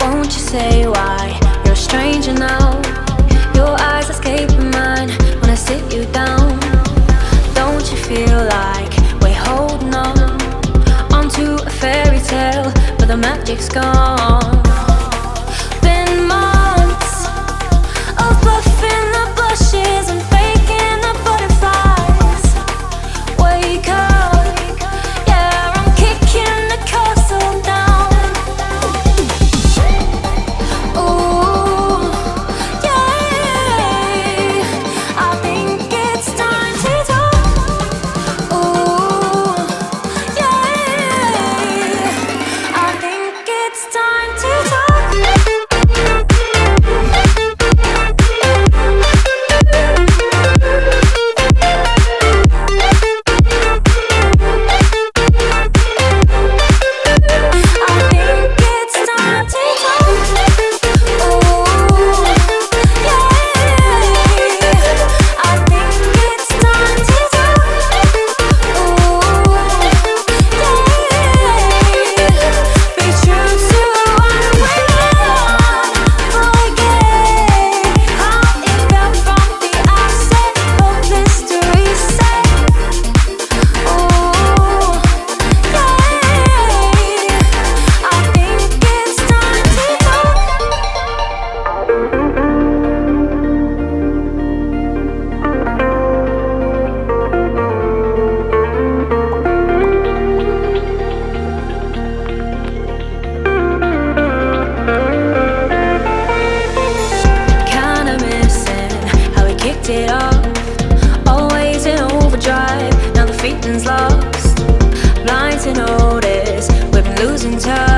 Won't you say why you're a stranger now? Your eyes escaping mine when I sit you down. Don't you feel like we're holding on onto a fairy tale, but the magic's gone? Been months of bluffing the blushes and faking the butterflies. Wake up, yeah, I'm kicking the castle down. It off, always in overdrive. Now the feeling's lost, blind to notice we've been losing touch.